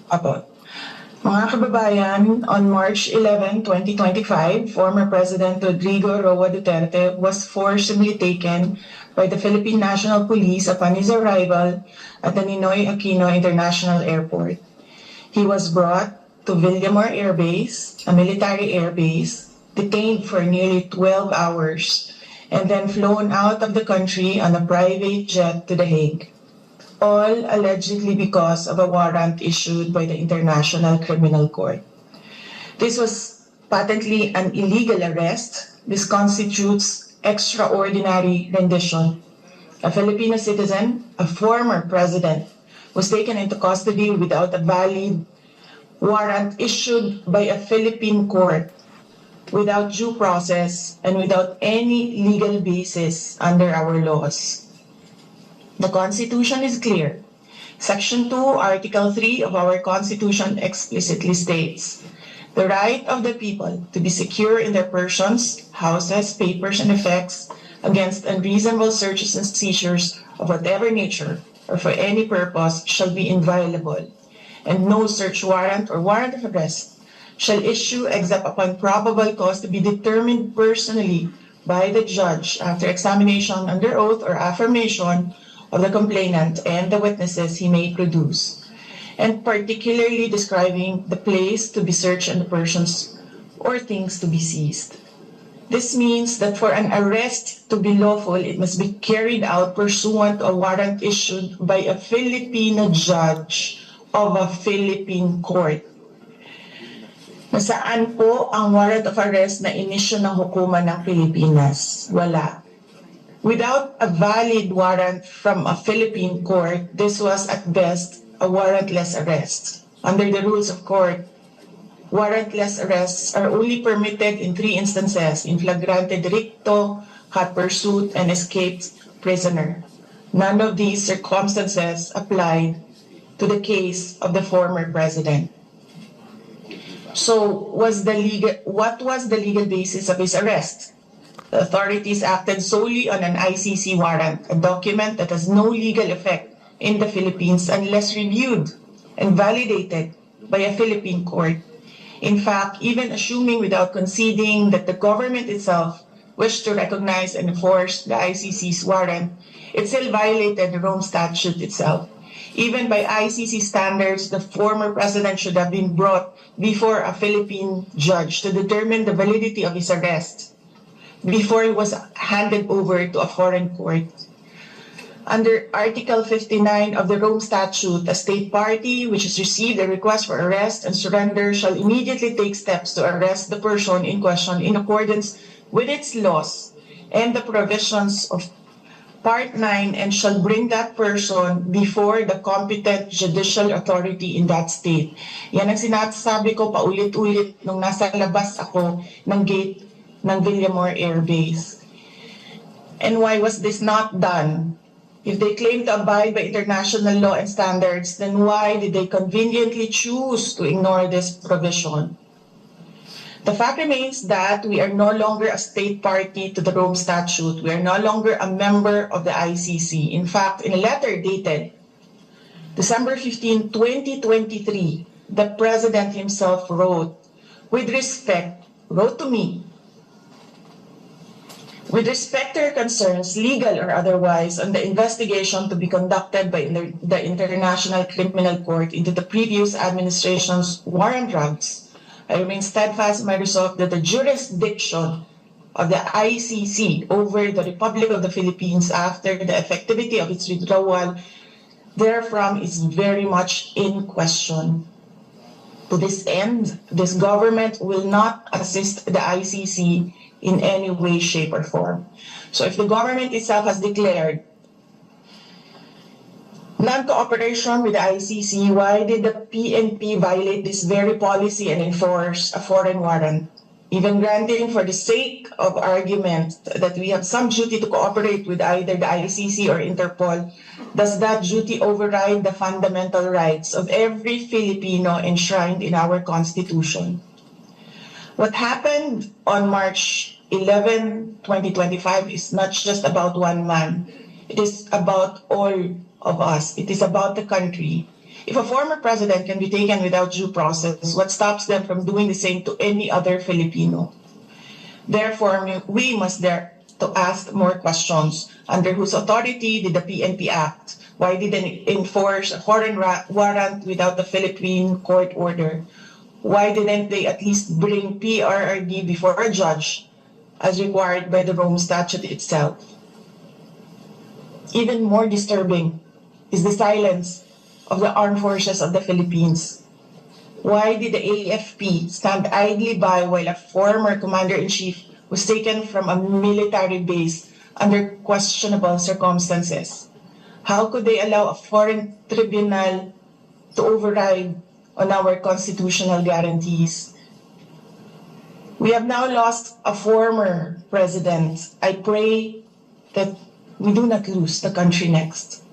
Apo. Mga kababayan, on March 11, 2025, former President Rodrigo Roa Duterte was forcibly taken by the Philippine National Police upon his arrival at the Ninoy Aquino International Airport. He was brought to Villamor Air Base, a military air base, detained for nearly 12 hours, and then flown out of the country on a private jet to The Hague, all allegedly because of a warrant issued by the International Criminal Court. This was patently an illegal arrest. This constitutes extraordinary rendition. A Filipino citizen, a former president, was taken into custody without a valid warrant issued by a Philippine court, without due process, and without any legal basis under our laws. The Constitution is clear. Section 2, Article 3 of our Constitution explicitly states, the right of the people to be secure in their persons, houses, papers, and effects against unreasonable searches and seizures of whatever nature or for any purpose shall be inviolable, and no search warrant or warrant of arrest shall issue except upon probable cause to be determined personally by the judge after examination under oath or affirmation of the complainant and the witnesses he may produce, and particularly describing the place to be searched and the persons or things to be seized. This means that for an arrest to be lawful, it must be carried out pursuant to a warrant issued by a Filipino judge of a Philippine court. Nasaan po ang warrant of arrest na inisyu ng hukuman ng Pilipinas? Wala. Without a valid warrant from a Philippine court, this was at best a warrantless arrest. Under the rules of court, warrantless arrests are only permitted in 3 instances: in flagrante delicto, hot pursuit, and escaped prisoner. None of these circumstances applied to the case of the former president. So, what was the legal basis of his arrest? The authorities acted solely on an ICC warrant, a document that has no legal effect in the Philippines unless reviewed and validated by a Philippine court. In fact, even assuming without conceding that the government itself wished to recognize and enforce the ICC's warrant, it still violated the Rome Statute itself. Even by ICC standards, the former president should have been brought before a Philippine judge to determine the validity of his arrest before he was handed over to a foreign court. Under Article 59 of the Rome Statute, a state party which has received a request for arrest and surrender shall immediately take steps to arrest the person in question in accordance with its laws and the provisions of Part 9, and shall bring that person before the competent judicial authority in that state. Yan ang sinasabi ko paulit-ulit nung nasa labas ako ng gate ng Villamor Air Base. And why was this not done? If they claim to abide by international law and standards, then why did they conveniently choose to ignore this provision? The fact remains that we are no longer a state party to the Rome Statute. We are no longer a member of the ICC. In fact, in a letter dated December 15, 2023, the President himself wrote to me, with respect to your concerns, legal or otherwise, on the investigation to be conducted by the International Criminal Court into the previous administration's war on drugs, I remain steadfast in my resolve that the jurisdiction of the ICC over the Republic of the Philippines after the effectivity of its withdrawal therefrom is very much in question. To this end, this government will not assist the ICC in any way, shape, or form. So if the government itself has declared non-cooperation with the ICC, why did the PNP violate this very policy and enforce a foreign warrant? Even granting for the sake of argument that we have some duty to cooperate with either the ICC or Interpol, does that duty override the fundamental rights of every Filipino enshrined in our Constitution? What happened on March 11, 2025 is not just about one man. It is about all of us. It is about the country. If a former president can be taken without due process, what stops them from doing the same to any other Filipino? Therefore, we must dare to ask more questions. Under whose authority did the PNP act? Why did they enforce a foreign warrant without a Philippine court order? Why didn't they at least bring PRRD before a judge, as required by the Rome Statute itself? Even more disturbing is the silence of the armed forces of the Philippines. Why did the AFP stand idly by while a former commander-in-chief was taken from a military base under questionable circumstances? How could they allow a foreign tribunal to override on our constitutional guarantees? We have now lost a former president. I pray that we do not lose the country next.